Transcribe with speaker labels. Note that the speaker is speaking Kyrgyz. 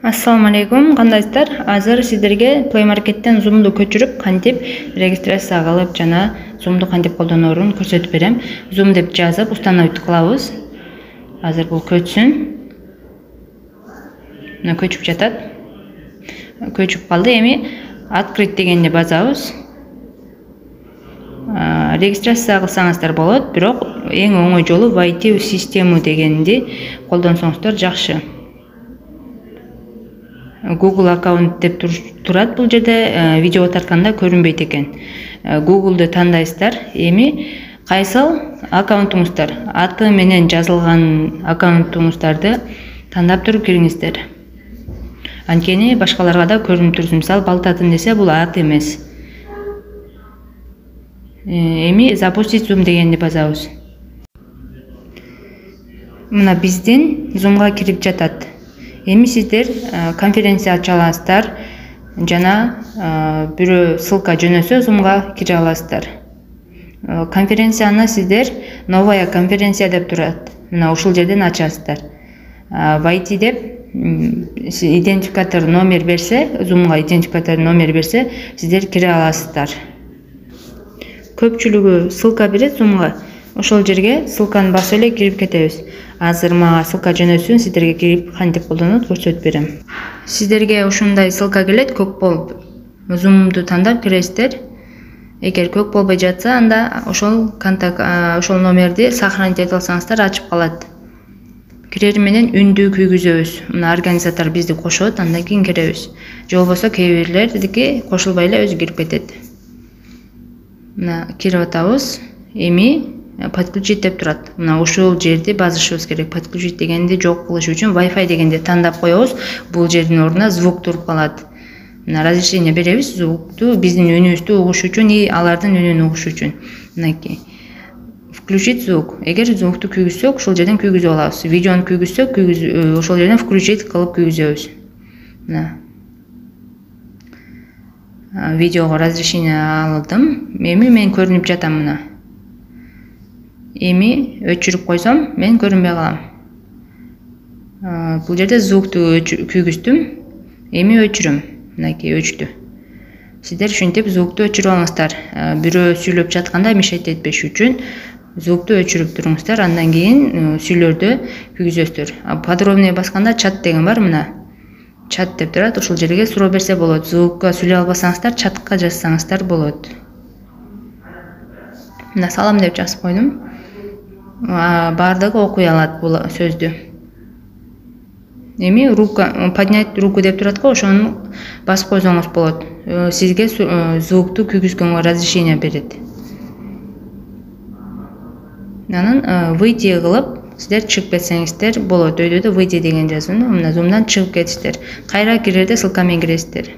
Speaker 1: Assalamu алейкум, кандайсыздар? Азыр сиздерге Play Market'ten Zoom'ду көчүрүп, кантип регистрация кылып жана Zoom'ду кантип колдоноорун көрсөтүп берем. Zoom деп жазып установить кылабыз. Азыр бул көчсүн. Мына көчүп жатат. Көчүп калды. Эми открыть дегенде басабыз. Регистрация кылсаңыздар болот, бирок эң оңой жолу войти в систему дегенди колдонсоңуздар жакшы. Google аккаунт деп турат бул жерде, видео тартканда көрүнбөйт экен. Google'ду тандайсыздар. Эми кайсыл аккаунтуңуздар, аты менен жазылган аккаунтуңуздарды тандап туруп кириңиздер. Анткени башкаларга да көрүнүп турсун. Мисалы, Балтатын десе бул ат эмес. Эми запустить Zoom дегенди басабыз. Мына биздин Zoom'га кирип жатат. Эми сиздер конференция ача аласыздар жана бирөө ссылка жөнөсө Zoom'га кире аласыздар. Конференцияны сиздер новая конференция деп турат. Мына ушул жерден ачасыздар. Войти деп идентификатор номер берсе, Zoom'га идентификатор номер берсе, сиздер кире аласыздар. Көпчүлүгү ссылка берет Zoom'га. Ошол жерге ссылканы басып эле кирип кетебиз. Азыр мага ссылка жөнөтсүн, сиздерге кирип кантип колдонот көрсөтүп берем. Сиздерге ушундай ссылка келет, көк болуп Zoom'ду тандап киресиздер. Эгер көк болбой жатса, анда ошол контакт, ошол номерди сохранить этип алсаңыздар ачып калат. Кирери менен үндү күйгүзөбүз. Мына организатор бизди кошот, андан кийин киребиз. Же болбосо кээ бирлердики кошулбай эле өзү кирип кетет. Мына кирип атабыз. Эми подключить деп турат. Мына ушул жерди басышыбыз керек. Подключить дегенди жок кылыш үчүн Wi-Fi дегенди тандап коебуз. Бул жердин ордуна звук туруп калат. Мына разрешение беребиз звукту биздин үнүбүздү угуш үчүн и алардын үнүн угуш үчүн. Мынакей. Включить звук. Эгер звукту күйгүзсөк, ушул жерден күйгүзүп алабыз. Видеону күйгүзсөк, ошол жерден включить кылып күйгүзөбүз. Мына. Видеого разрешение алдым. Эми мен көрүнүп жатам мына. Эми өчүрүп койсом, мен көрүнбөй калам. Бул жерде звукту күйгүздүм. Эми өчүрөм. Мынакей өчтү. Сиздер ушинтип звукту өчүрүп алыңыздар. Бирөө сүйлөп жатканда мешать этпеш үчүн звукту өчүрүп туруңуздар. Андан кийин сүйлөрдү күйгүзөсүздөр. Подробнее басканда чат деген бар, мына. Чат деп турат, ошол жерге суроо берсе болот. Звукка сүйлөй албасаңыздар, чатка жазсаңыздар болот. Мына салам деп жазып койдум. Бардыгы окуй алат бул сөздү. Эми поднять руку деп турат го, ошону басып койсоңуз болот. Сизге звукту күйгүзгөнгө разрешение берет. Анан выйти кылып, сиздер чыгып кетсеңиздер болот. Өйдө да выйти деген жазууну, мына Zoom'дан чыгып кетиңиздер. Кайра кирерде ссылка менен киресиздер.